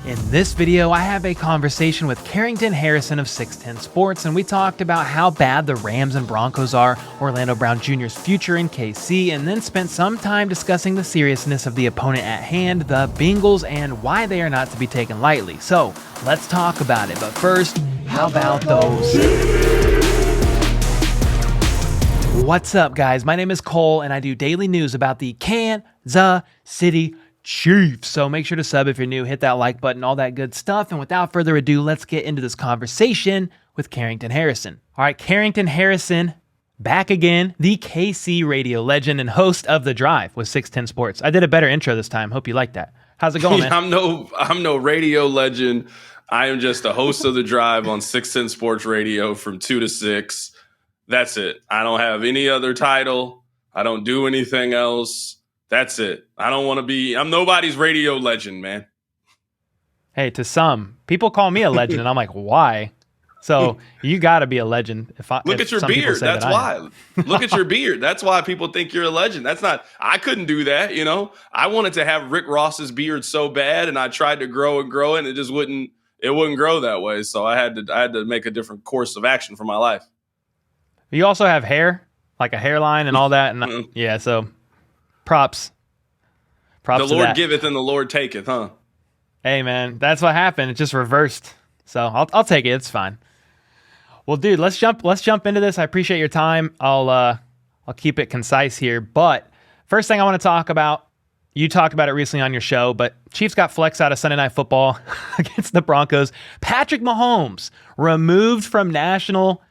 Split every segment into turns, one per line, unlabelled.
In this video, I have a conversation with Carrington Harrison of 610 Sports, and we talked about how bad the Rams and Broncos are, Orlando Brown Jr.'s future in KC, and then spent some time discussing the seriousness of the opponent at hand, the Bengals, and why they are not to be taken lightly. So, let's talk about it. But first, how about those? What's up, guys? My name is Cole, and I do daily news about the Kansas City Chiefs. So make sure to sub if you're new, hit that like button, all that good stuff. And without further ado, let's get into this conversation with Carrington Harrison. All right, Carrington Harrison, back again, the KC radio legend and host of The Drive with 610 Sports. I did a better intro this time. Hope you like that. How's it going, man?
I'm no radio legend. I am just a host of The Drive on 610 Sports Radio from 2 to 6. That's it. I don't have any other title. I don't do anything else. That's it. I'm nobody's radio legend, man.
Hey, to some, people call me a legend, and I'm like, why? So you got to be a legend.
Look at your beard. That's why. Look at your beard. That's why people think you're a legend. I couldn't do that, you know. I wanted to have Rick Ross's beard so bad, and I tried to grow it, and it just wouldn't grow that way. So I had to make a different course of action for my life.
You also have hair, like a hairline and all that, and yeah, so props.
The Lord giveth and the Lord taketh, huh?
Hey, man, that's what happened. It just reversed. So I'll take it. It's fine. Well, dude, let's jump into this. I appreciate your time. I'll keep it concise here. But first thing I want to talk about, you talked about it recently on your show, but Chiefs got flexed out of Sunday Night Football against the Broncos. Patrick Mahomes removed from national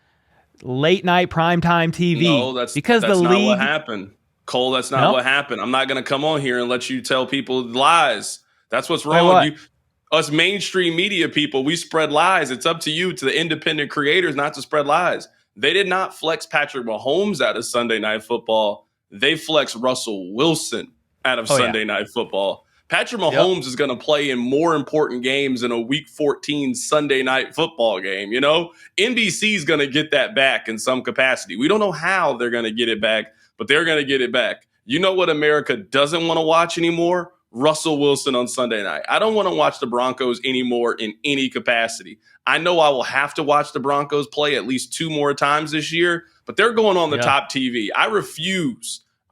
late night primetime TV.
No, that's not what happened. Cole, that's not what happened. I'm not going to come on here and let you tell people lies. That's what's wrong. Us mainstream media people, we spread lies. It's up to you, to the independent creators, not to spread lies. They did not flex Patrick Mahomes out of Sunday Night Football. They flexed Russell Wilson out of Sunday Night Football. Patrick Mahomes is going to play in more important games in a Week 14 Sunday Night Football game. You know, NBC is going to get that back in some capacity. We don't know how they're going to get it back, but they're going to get it back. You know what America doesn't want to watch anymore? Russell Wilson on Sunday night. I don't want to watch the Broncos anymore in any capacity. I know I will have to watch the Broncos play at least 2 more times this year, but they're going on the top TV. I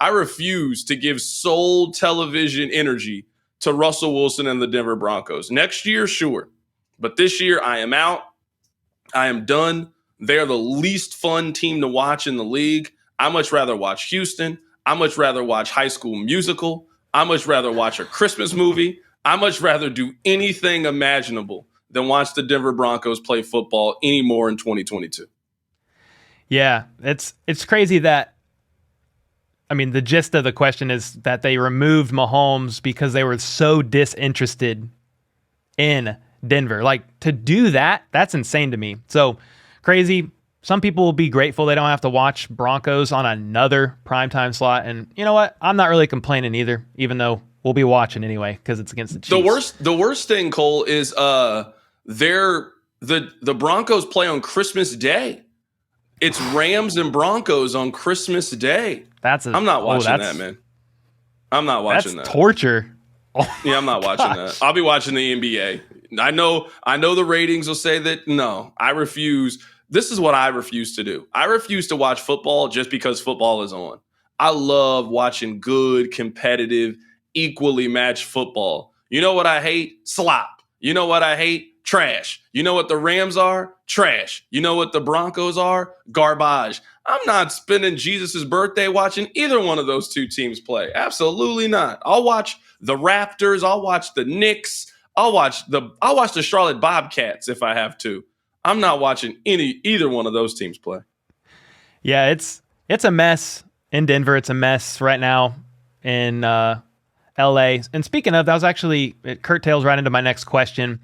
refuse to give sole television energy to Russell Wilson and the Denver Broncos. Next year, sure. But this year, I am out. I am done. They're the least fun team to watch in the league. I much rather watch Houston. I much rather watch High School Musical. I much rather watch a Christmas movie. I much rather do anything imaginable than watch the Denver Broncos play football anymore in 2022.
Yeah, it's crazy that, I mean, the gist of the question is that they removed Mahomes because they were so disinterested in Denver. Like, to do that, that's insane to me. So crazy. Some people will be grateful they don't have to watch Broncos on another primetime slot. And you know what? I'm not really complaining either, even though we'll be watching anyway because it's against the Chiefs.
The worst thing, Cole, is the Broncos play on Christmas Day. It's Rams and Broncos on Christmas Day. I'm not watching that, man. I'm not watching that.
That's torture.
Yeah, I'm not watching that. I'll be watching the NBA. I know the ratings will say that. No, I refuse. This is what I refuse to do. I refuse to watch football just because football is on. I love watching good, competitive, equally matched football. You know what I hate? Slop. You know what I hate? Trash. You know what the Rams are? Trash. You know what the Broncos are? Garbage. I'm not spending Jesus' birthday watching either one of those two teams play. Absolutely not. I'll watch the Raptors. I'll watch the Knicks. I'll watch the Charlotte Bobcats if I have to. I'm not watching either one of those teams play.
Yeah, it's a mess in Denver. It's a mess right now in LA. And speaking of, it curtails right into my next question.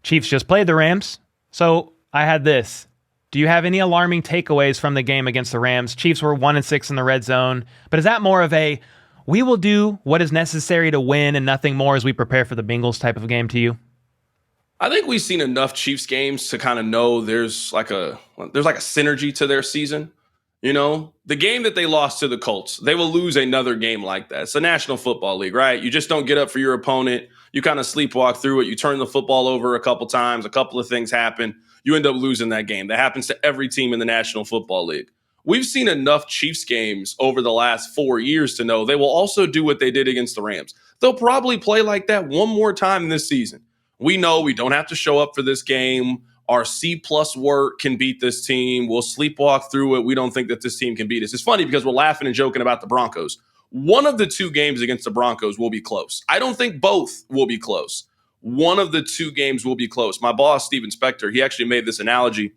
Chiefs just played the Rams. So I had this. Do you have any alarming takeaways from the game against the Rams? Chiefs were 1-6 in the red zone. But is that more of a, we will do what is necessary to win and nothing more as we prepare for the Bengals type of game to you?
I think we've seen enough Chiefs games to kind of know there's like a synergy to their season. You know, the game that they lost to the Colts, they will lose another game like that. It's the National Football League, right? You just don't get up for your opponent. You kind of sleepwalk through it. You turn the football over a couple times. A couple of things happen. You end up losing that game. That happens to every team in the National Football League. We've seen enough Chiefs games over the last 4 years to know they will also do what they did against the Rams. They'll probably play like that one more time this season. We know we don't have to show up for this game. Our C-plus work can beat this team. We'll sleepwalk through it. We don't think that this team can beat us. It's funny because we're laughing and joking about the Broncos. One of the two games against the Broncos will be close. I don't think both will be close. One of the two games will be close. My boss, Steven Spector, he actually made this analogy,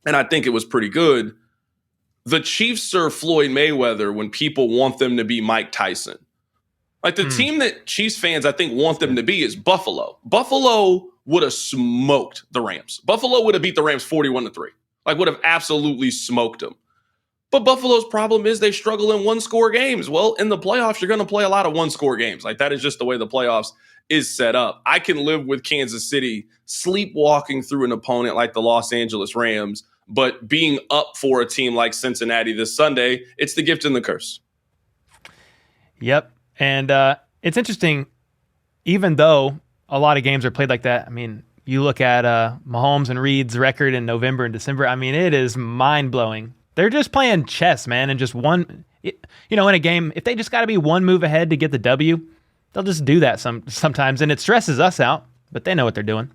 and I think it was pretty good. The Chiefs are Floyd Mayweather when people want them to be Mike Tyson. Like the team that Chiefs fans, I think, want them to be is Buffalo. Buffalo would have smoked the Rams. Buffalo would have beat the Rams 41-3. Like would have absolutely smoked them. But Buffalo's problem is they struggle in one-score games. Well, in the playoffs, you're going to play a lot of one-score games. Like that is just the way the playoffs is set up. I can live with Kansas City sleepwalking through an opponent like the Los Angeles Rams, but being up for a team like Cincinnati this Sunday, it's the gift and the curse.
Yep. And it's interesting, even though a lot of games are played like that. I mean, you look at Mahomes and Reed's record in November and December. I mean, it is mind-blowing. They're just playing chess, man, and just in a game, if they just got to be one move ahead to get the W, they'll just do that sometimes, and it stresses us out, but they know what they're doing.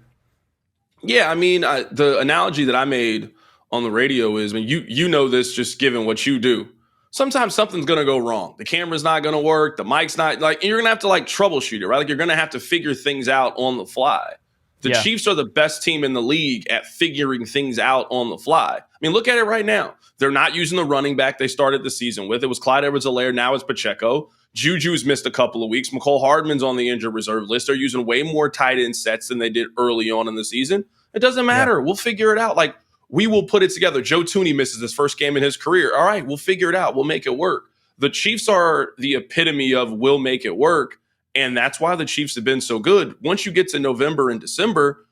Yeah, I mean, the analogy that I made on the radio is, I mean, you know this just given what you do. Sometimes something's going to go wrong. The camera's not going to work. The mic's not, like, you're going to have to, like, troubleshoot it, right? Like, you're going to have to figure things out on the fly. The Chiefs are the best team in the league at figuring things out on the fly. I mean, look at it right now. They're not using the running back they started the season with. It was Clyde Edwards-Helaire. Now it's Pacheco. Juju's missed a couple of weeks. McCole Hardman's on the injured reserve list. They're using way more tight end sets than they did early on in the season. It doesn't matter. Yeah. We'll figure it out. Like, we will put it together. Joe Thuney misses his first game in his career. All right, we'll figure it out. We'll make it work. The Chiefs are the epitome of we'll make it work, and that's why the Chiefs have been so good. Once you get to November and December,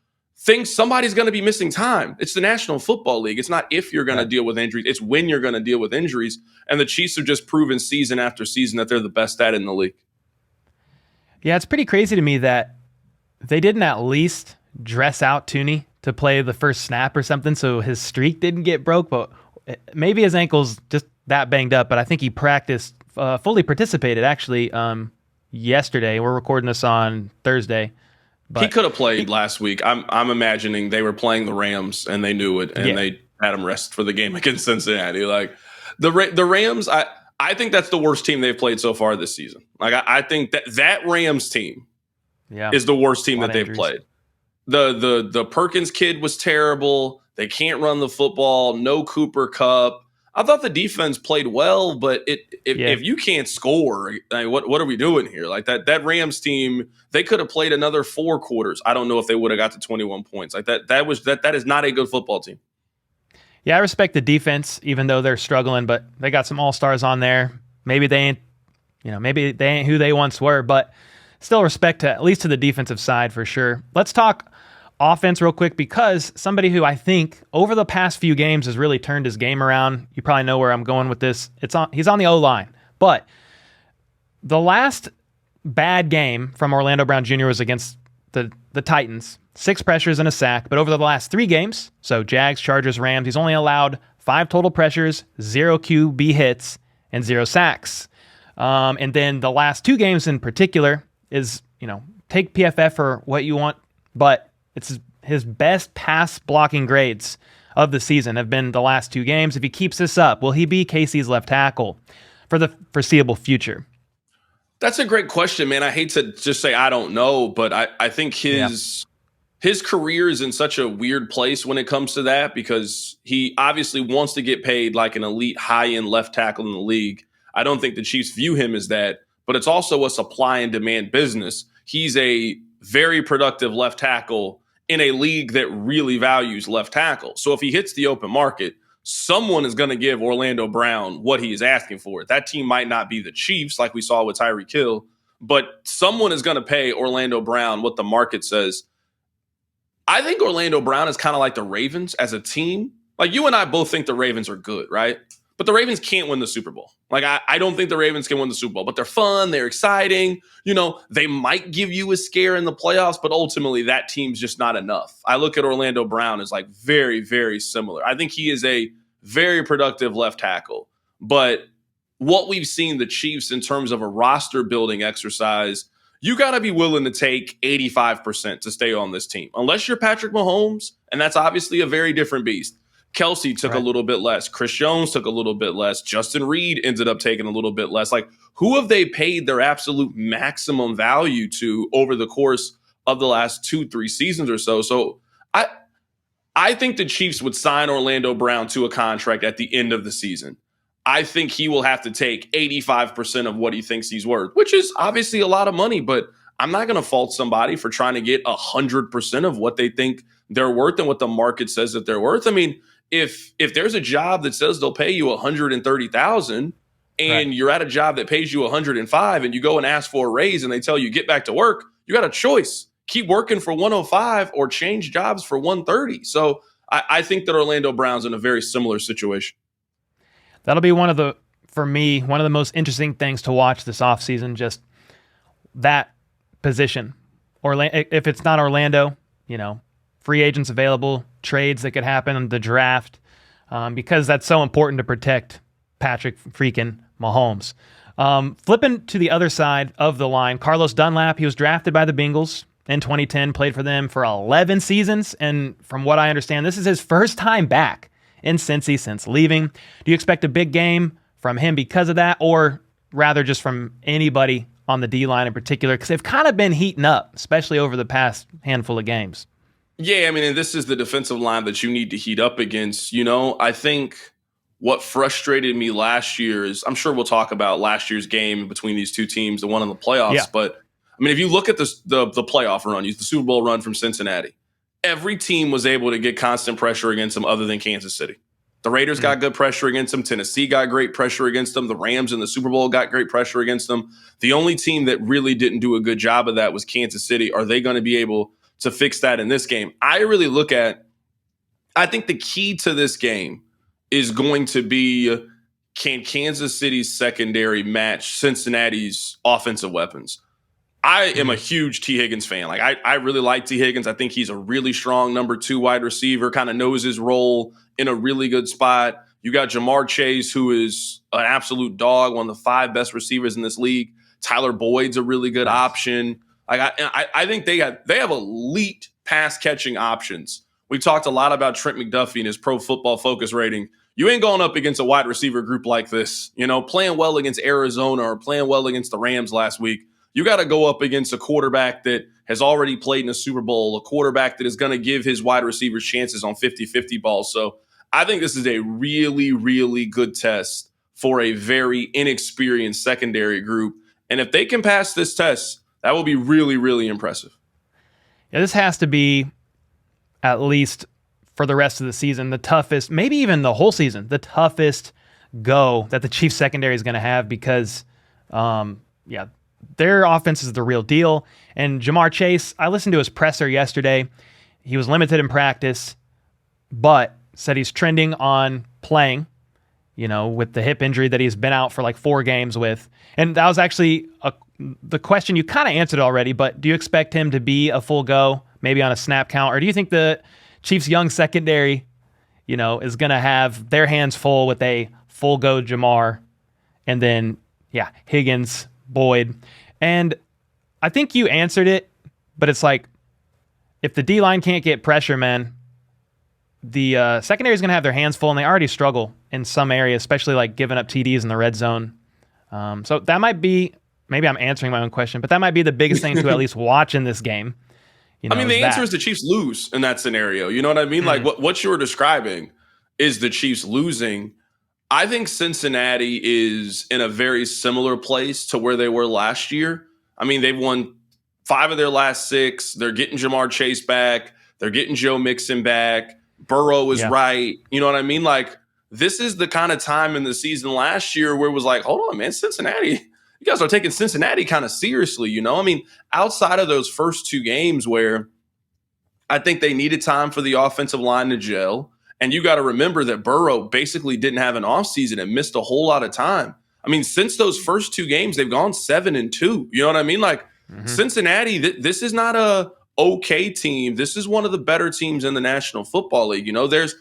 somebody's going to be missing time. It's the National Football League. It's not if you're going to deal with injuries. It's when you're going to deal with injuries, and the Chiefs have just proven season after season that they're the best at it in the league.
Yeah, it's pretty crazy to me that they didn't at least dress out Thuney to play the first snap or something so his streak didn't get broke, but maybe his ankle's just that banged up. But I think he practiced, fully participated actually yesterday. We're recording this on Thursday. But
he could have played last week. I'm imagining they were playing the Rams and they knew it, and they had him rest for the game against Cincinnati. Like the Rams, I think that's the worst team they've played so far this season. Like I think that Rams team is the worst team that they've played. The Perkins kid was terrible. They can't run the football. No Cooper Kupp. I thought the defense played well, but if you can't score, I mean, what are we doing here? Like that Rams team, they could have played another 4 quarters. I don't know if they would have got to 21 points. Like that is not a good football team.
Yeah, I respect the defense, even though they're struggling, but they got some all-stars on there. Maybe they ain't who they once were, but still respect at least to the defensive side for sure. Let's talk offense real quick, because somebody who I think over the past few games has really turned his game around. You probably know where I'm going with this. He's on the O-line. But the last bad game from Orlando Brown Jr. was against the Titans. 6 pressures and a sack. But over the last 3 games, so Jags, Chargers, Rams, he's only allowed 5 total pressures, 0 QB hits, and 0 sacks. And then the last 2 games in particular is, take PFF for what you want, but it's his best pass blocking grades of the season have been the last 2 games. If he keeps this up, will he be KC's left tackle for the foreseeable future?
That's a great question, man. I hate to just say I don't know, but I think his career is in such a weird place when it comes to that, because he obviously wants to get paid like an elite high-end left tackle in the league. I don't think the Chiefs view him as that, but it's also a supply and demand business. He's a very productive left tackle in a league that really values left tackle. So if he hits the open market, someone is going to give Orlando Brown what he is asking for. That team might not be the Chiefs like we saw with Tyreek Hill, but someone is going to pay Orlando Brown what the market says. I think Orlando Brown is kind of like the Ravens as a team. Like, you and I both think the Ravens are good, right? But the Ravens can't win the Super Bowl. Like, I don't think the Ravens can win the Super Bowl, but they're fun. They're exciting. You know, they might give you a scare in the playoffs, but ultimately that team's just not enough. I look at Orlando Brown as like very, very similar. I think he is a very productive left tackle. But what we've seen the Chiefs in terms of a roster building exercise, you got to be willing to take 85% to stay on this team. Unless you're Patrick Mahomes, and that's obviously a very different beast. Kelsey took a little bit less. Chris Jones took a little bit less. Justin Reed ended up taking a little bit less. Like, who have they paid their absolute maximum value to over the course of the last 2-3 seasons or so? So I think the Chiefs would sign Orlando Brown to a contract at the end of the season. I think he will have to take 85% of what he thinks he's worth, which is obviously a lot of money, but I'm not going to fault somebody for trying to get 100% of what they think they're worth and what the market says that they're worth. I mean, if there's a job that says they'll pay you $130,000 and you're at a job that pays you $105 and you go and ask for a raise and they tell you get back to work, you got a choice. Keep working for $105 or change jobs for $130. So I think that Orlando Brown's in a very similar situation.
That'll be one of the most interesting things to watch this offseason, just that position. If it's not Orlando, you know, free agents available, trades that could happen in the draft, because that's so important to protect Patrick freaking Mahomes. Flipping to the other side of the line, Carlos Dunlap, he was drafted by the Bengals in 2010, played for them for 11 seasons, and from what I understand, this is his first time back in Cincy since leaving. Do you expect a big game from him because of that, or rather just from anybody on the D-line in particular? Because they've kind of been heating up, especially over the past handful of games.
Yeah, I mean, and this is the defensive line that you need to heat up against. You know, I think what frustrated me last year is, I'm sure we'll talk about last year's game between these two teams, the one in the playoffs. But, I mean, if you look at the playoff run, the Super Bowl run from Cincinnati, every team was able to get constant pressure against them other than Kansas City. The Raiders got good pressure against them. Tennessee got great pressure against them. The Rams in the Super Bowl got great pressure against them. The only team that really didn't do a good job of that was Kansas City. Are they going to be able to fix that in this game? I think the key to this game is going to be, can Kansas City's secondary match Cincinnati's offensive weapons? I am a huge T. Higgins fan. Like, I really like T. Higgins. I think he's a really strong number 2 wide receiver, kind of knows his role in a really good spot. You got Jamar Chase, who is an absolute dog, one of the 5 best receivers in this league. Tyler Boyd's a really good option. I think they have elite pass catching options. We talked a lot about Trent McDuffie and his Pro Football Focus rating. You ain't going up against a wide receiver group like this. You know, playing well against Arizona or playing well against the Rams last week. You got to go up against a quarterback that has already played in a Super Bowl, a quarterback that is going to give his wide receivers chances on 50-50 balls. So I think this is a really, really good test for a very inexperienced secondary group. And if they can pass this test, that will be really, really impressive.
Yeah, this has to be, at least for the rest of the season, the toughest, maybe even the whole season, the toughest go that the Chiefs secondary is going to have because, their offense is the real deal. And Jamar Chase, I listened to his presser yesterday. He was limited in practice, but said he's trending on playing, you know, with the hip injury that he's been out for like 4 games with. And that was actually the question you kind of answered already, but do you expect him to be a full go, maybe on a snap count? Or do you think the Chiefs' young secondary, you know, is going to have their hands full with a full go Jamar and then, Higgins, Boyd? And I think you answered it, but it's like, if the D-line can't get pressure, man, the secondary is going to have their hands full, and they already struggle in some areas, especially like giving up TDs in the red zone. So that might be, maybe I'm answering my own question, but that might be the biggest thing to at least watch in this game. You know,
the answer is the Chiefs lose in that scenario. You know what I mean? Like what you were describing is the Chiefs losing. I think Cincinnati is in a very similar place to where they were last year. I mean, they've won 5 of their last 6. They're getting Jamar Chase back. They're getting Joe Mixon back. Burrow is right. You know what I mean? Like, this is the kind of time in the season last year where it was like, hold on, man, Cincinnati, you guys are taking Cincinnati kind of seriously, you know? I mean, outside of those first 2 games where I think they needed time for the offensive line to gel, And you got to remember that Burrow basically didn't have an offseason and missed a whole lot of time. I mean, since those first 2 games, they've gone 7-2. You know what I mean? Like Cincinnati, this is not a okay team. This is one of the better teams in the National Football League. You know, there's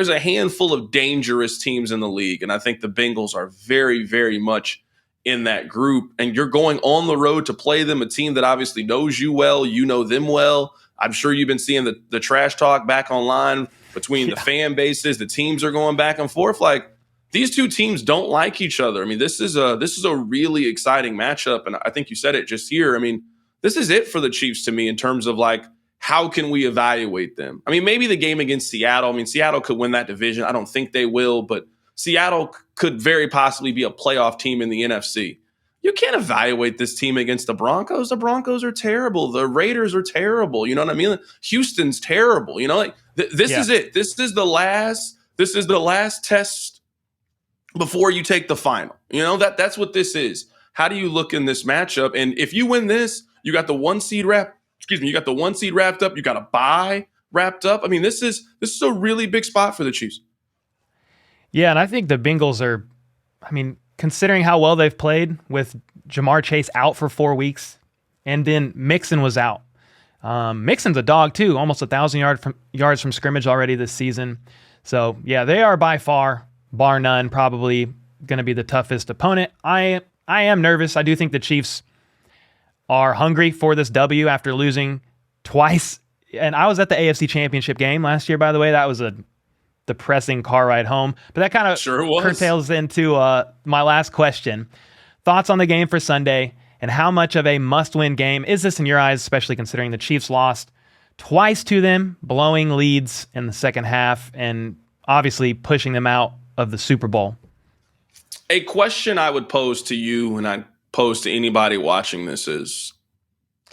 a handful of dangerous teams in the league, and I think the Bengals are very, very much in that group. And you're going on the road to play them, a team that obviously knows you well. You know them well. I'm sure you've been seeing the trash talk back online between the fan bases. The teams are going back and forth. Like, these 2 teams don't like each other. I mean, this is a really exciting matchup, and I think you said it just here. I mean, this is it for the Chiefs to me in terms of, like, how can we evaluate them? I mean, maybe the game against Seattle. I mean, Seattle could win that division. I don't think they will, but Seattle could very possibly be a playoff team in the NFC. You can't evaluate this team against the Broncos. The Broncos are terrible. The Raiders are terrible. You know what I mean? Houston's terrible. You know, like this is it. This is the last test before you take the final. You know, that's what this is. How do you look in this matchup? And if you win this, you got the 1 seed wrapped. You got the 1 seed wrapped up. You got a bye wrapped up. I mean, this is a really big spot for the Chiefs.
Yeah, and I think the Bengals are, I mean, considering how well they've played with Jamar Chase out for 4 weeks, and then Mixon was out. Mixon's a dog too, almost 1,000 yards from scrimmage already this season. So yeah, they are by far, bar none, probably going to be the toughest opponent. I am nervous. I do think the Chiefs are hungry for this W after losing twice. And I was at the AFC Championship game last year, by the way. That was a depressing car ride home. But that kind of curtails into my last question. Thoughts on the game for Sunday, and how much of a must-win game is this in your eyes, especially considering the Chiefs lost twice to them, blowing leads in the second half, and obviously pushing them out of the Super Bowl?
A question I would pose to you, and I'd pose to anybody watching this, is,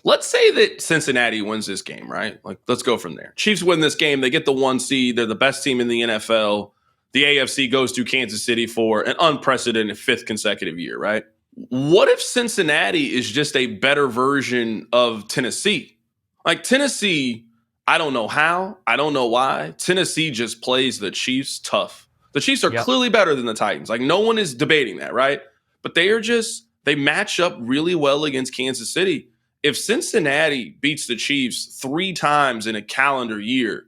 let's say that Cincinnati wins this game, right? Like, let's go from there. Chiefs win this game. They get the 1 seed. They're the best team in the NFL. The AFC goes to Kansas City for an unprecedented 5th consecutive year, right? What if Cincinnati is just a better version of Tennessee? Like, Tennessee, I don't know how. I don't know why. Tennessee just plays the Chiefs tough. The Chiefs are clearly better than the Titans. Like, no one is debating that, right? But they match up really well against Kansas City. If Cincinnati beats the Chiefs 3 times in a calendar year,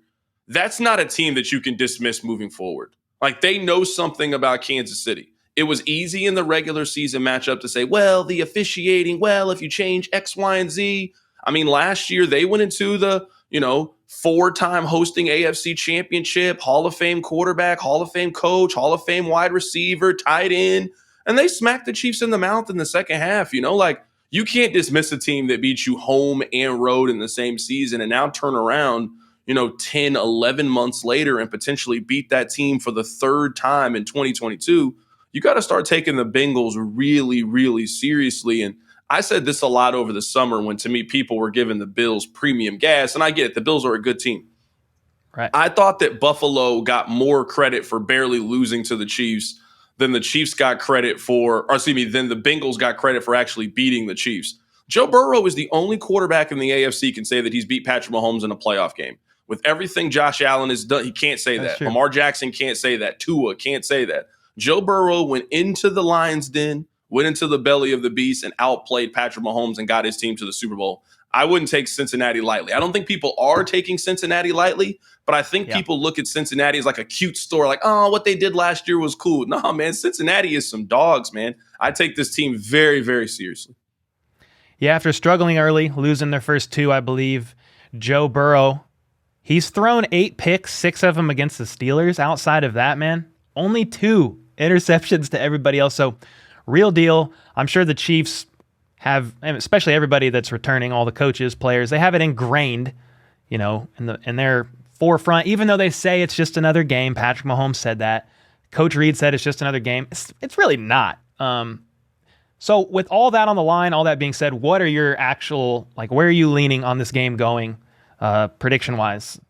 that's not a team that you can dismiss moving forward. Like, they know something about Kansas City. It was easy in the regular season matchup to say, well, the officiating, well, if you change X, Y, and Z. I mean, last year they went into the, 4-time hosting AFC Championship, Hall of Fame quarterback, Hall of Fame coach, Hall of Fame wide receiver, tight end, and they smacked the Chiefs in the mouth in the second half. Like, you can't dismiss a team that beats you home and road in the same season and now turn around, 10, 11 months later and potentially beat that team for the 3rd time in 2022. You got to start taking the Bengals really, really seriously. And I said this a lot over the summer when, to me, people were giving the Bills premium gas. And I get it. The Bills are a good team.
Right.
I thought that Buffalo got more credit for barely losing to the Chiefs than the Chiefs got credit for, than the Bengals got credit for actually beating the Chiefs. Joe Burrow is the only quarterback in the AFC can say that he's beat Patrick Mahomes in a playoff game. With everything Josh Allen has done, he can't say that.
True.
Lamar Jackson can't say that. Tua can't say that. Joe Burrow went into the Lions' den, went into the belly of the beast, and outplayed Patrick Mahomes and got his team to the Super Bowl. I wouldn't take Cincinnati lightly. I don't think people are taking Cincinnati lightly, but I think people look at Cincinnati as like a cute store, like, oh, what they did last year was cool. No, man, Cincinnati is some dogs, man. I take this team very, very seriously.
Yeah, after struggling early, losing their first 2, I believe, Joe Burrow, he's thrown 8 picks, 6 of them against the Steelers. Outside of that, man, only 2 interceptions to everybody else. So, real deal. I'm sure the Chiefs have, especially everybody that's returning, all the coaches, players, they have it ingrained, in their forefront, even though they say it's just another game. Patrick Mahomes said that. Coach Reed said it's just another game. It's really not. So with all that on the line, all that being said, what are your actual, where are you leaning on this game going, prediction-wise?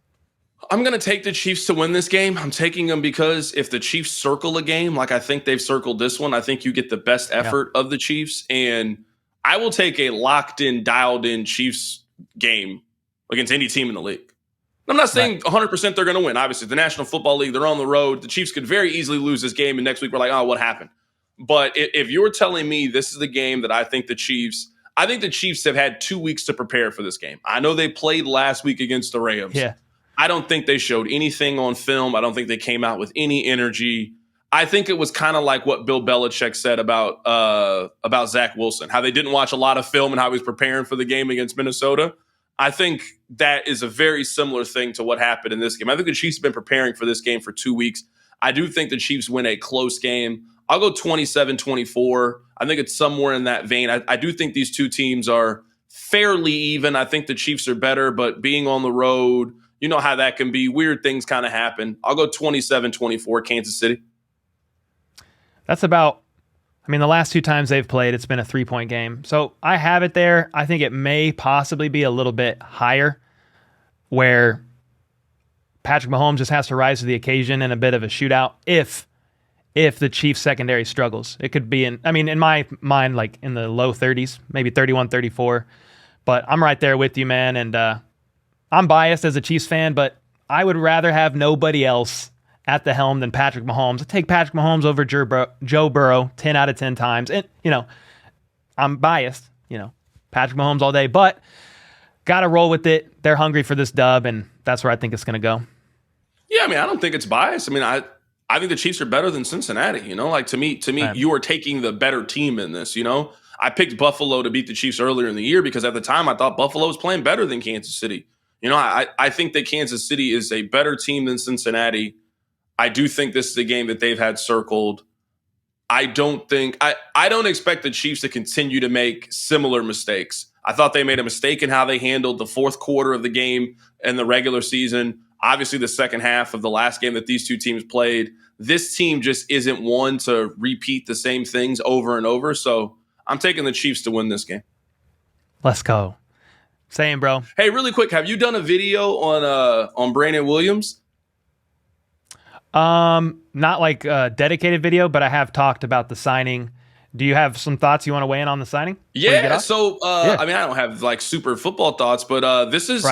I'm going to take the Chiefs to win this game. I'm taking them because if the Chiefs circle a game, like I think they've circled this one, I think you get the best effort of the Chiefs. And I will take a locked-in, dialed-in Chiefs game against any team in the league. I'm not saying 100% they're going to win. Obviously, the National Football League, they're on the road. The Chiefs could very easily lose this game, and next week we're like, oh, what happened? But if you're telling me this is the game that I think the Chiefs have had 2 weeks to prepare for this game. I know they played last week against the Rams.
Yeah.
I don't think they showed anything on film. I don't think they came out with any energy. I think it was kind of like what Bill Belichick said about Zach Wilson, how they didn't watch a lot of film and how he was preparing for the game against Minnesota. I think that is a very similar thing to what happened in this game. I think the Chiefs have been preparing for this game for 2 weeks. I do think the Chiefs win a close game. I'll go 27-24. I think it's somewhere in that vein. I do think these two teams are fairly even. I think the Chiefs are better, but being on the road, you know how that can be. Weird things kind of happen. I'll go 27-24, Kansas City.
That's about, the last 2 times they've played, it's been a 3-point game. So I have it there. I think it may possibly be a little bit higher where Patrick Mahomes just has to rise to the occasion in a bit of a shootout if the Chiefs secondary struggles. It could be in my mind, like in the low 30s, maybe 31, 34. But I'm right there with you, man. And I'm biased as a Chiefs fan, but I would rather have nobody else at the helm than Patrick Mahomes. I'd take Patrick Mahomes over Joe Burrow 10 out of 10 times. And, I'm biased, Patrick Mahomes all day, but got to roll with it. They're hungry for this dub, and that's where I think it's going to go.
Yeah, I don't think it's biased. I think the Chiefs are better than Cincinnati. To me, right. You are taking the better team in this. I picked Buffalo to beat the Chiefs earlier in the year because at the time I thought Buffalo was playing better than Kansas City. I think that Kansas City is a better team than Cincinnati. I do think this is a game that they've had circled. I don't expect the Chiefs to continue to make similar mistakes. I thought they made a mistake in how they handled the fourth quarter of the game in the regular season. Obviously, the second half of the last game that these two teams played, this team just isn't one to repeat the same things over and over. So I'm taking the Chiefs to win this game.
Let's go. Same, bro.
Hey, really quick, have you done a video on Brandon Williams?
Not like a dedicated video, but I have talked about the signing. Do you have some thoughts you want to weigh in on the signing?
Yeah. So, I don't have like super football thoughts, but this is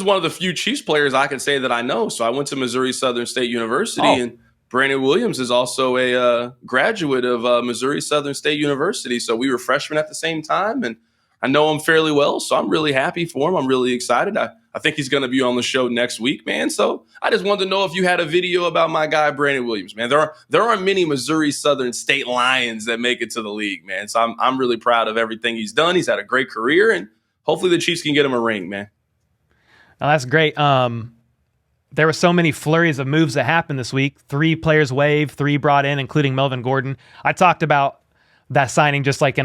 one of the few Chiefs players I can say that I know. So I went to Missouri Southern State University, and Brandon Williams is also a graduate of Missouri Southern State University. So we were freshmen at the same time, and I know him fairly well. So I'm really happy for him. I'm really excited. I think he's going to be on the show next week, man. So I just wanted to know if you had a video about my guy, Brandon Williams, man. There aren't many Missouri Southern State Lions that make it to the league, man. So I'm really proud of everything he's done. He's had a great career, and hopefully the Chiefs can get him a ring, man.
Oh, that's great. There were so many flurries of moves that happened this week. 3 players waived, 3 brought in, including Melvin Gordon. I talked about that signing just like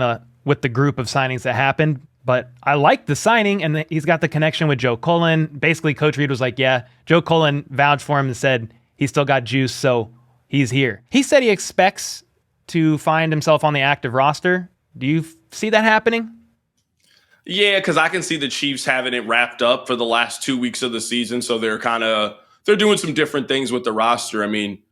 with the group of signings that happened. But I like the signing, and he's got the connection with Joe Cullen. Basically, Coach Reed was like, yeah, Joe Cullen vouched for him and said he's still got juice, so he's here. He said he expects to find himself on the active roster. Do you see that happening?
Yeah, because I can see the Chiefs having it wrapped up for the last 2 weeks of the season, so they're doing some different things with the roster. Okay.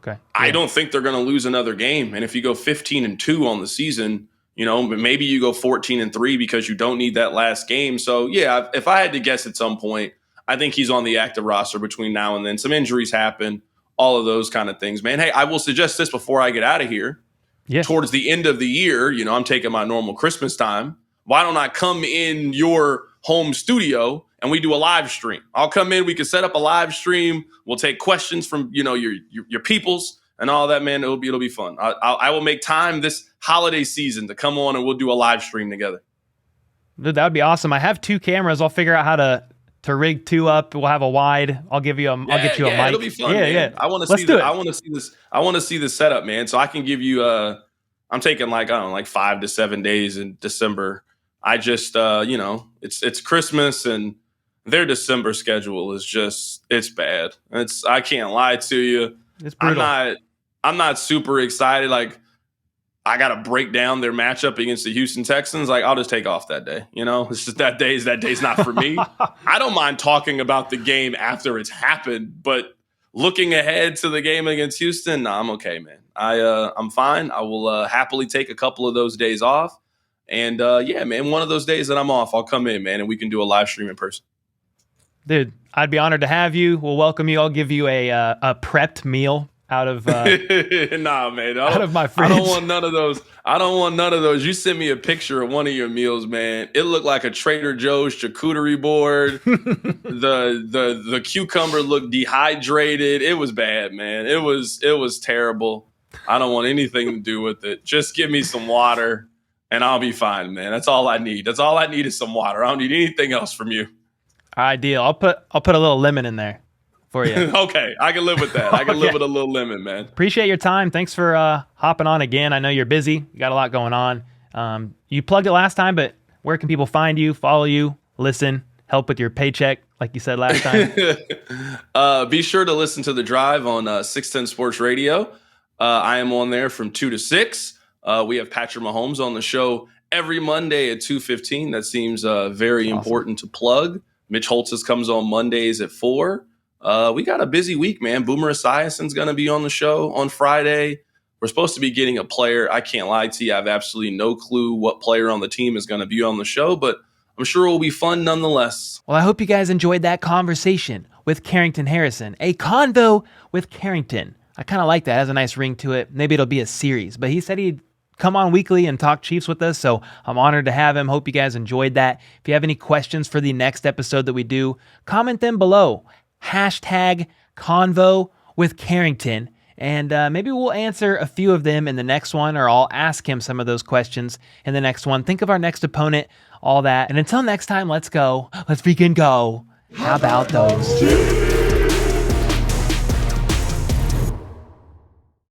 Yeah. I don't think they're going to lose another game, and if you go 15-2 on the season, but maybe you go 14-3 because you don't need that last game. So, yeah, if I had to guess at some point, I think he's on the active roster between now and then. Some injuries happen, all of those kind of things, man. Hey, I will suggest this before I get out of here.
Yeah.
Towards the end of the year, I'm taking my normal Christmas time. Why don't I come in your home studio and we do a live stream? I'll come in. We can set up a live stream. We'll take questions from, your peoples. And all that, man, it'll be fun. I will make time this holiday season to come on and we'll do a live stream together.
Dude, that would be awesome. I have 2 cameras. I'll figure out how to rig 2 up. We'll have a wide. I'll get you a mic.
It'll be fun. Man. Yeah. I want to see. I want to see this. I want to see this setup, man. So I can give you. I'm taking like 5 to 7 days in December. I just it's Christmas and their December schedule is it's bad. I can't lie to you.
It's brutal.
I'm not super excited. Like, I got to break down their matchup against the Houston Texans. Like, I'll just take off that day. It's just that day's not for me. I don't mind talking about the game after it's happened, but looking ahead to the game against Houston, nah, I'm okay, man. I'm fine. I will happily take a couple of those days off. And, yeah, man, one of those days that I'm off, I'll come in, man, and we can do a live stream in person.
Dude, I'd be honored to have you. We'll welcome you. I'll give you a prepped meal out of
nah, man.
Out of my fridge.
I don't want none of those. I don't want none of those. You sent me a picture of one of your meals, man. It looked like a Trader Joe's charcuterie board. the cucumber looked dehydrated. It was bad, man. It was terrible. I don't want anything to do with it. Just give me some water and I'll be fine, man. That's all I need. That's all I need is some water. I don't need anything else from you.
Ideal. I'll put a little lemon in there for you.
Okay, I can live with that. I can live with a little lemon, man.
Appreciate your time. Thanks for hopping on again. I know you're busy. You got a lot going on. You plugged it last time, but where can people find you, follow you, listen, help with your paycheck, like you said last time?
Be sure to listen to The Drive on 610 Sports Radio. I am on there from 2 to 6. We have Patrick Mahomes on the show every Monday at 2:15. That seems very important to plug. Mitch Holtz's comes on Mondays at 4. We got a busy week, man. Boomer Esiason's going to be on the show on Friday. We're supposed to be getting a player. I can't lie to you. I have absolutely no clue what player on the team is going to be on the show, but I'm sure it will be fun nonetheless.
Well, I hope you guys enjoyed that conversation with Carrington Harrison. A convo with Carrington. I kind of like that. It has a nice ring to it. Maybe it'll be a series, but he said he'd come on weekly and talk Chiefs with us, so I'm honored to have him. Hope you guys enjoyed that. If you have any questions for the next episode that we do, comment them below. #convo with Carrington, and maybe we'll answer a few of them in the next one, or I'll ask him some of those questions in the next one. Think of our next opponent, all that. And until next time, let's go. Let's freaking go. How about those Chiefs?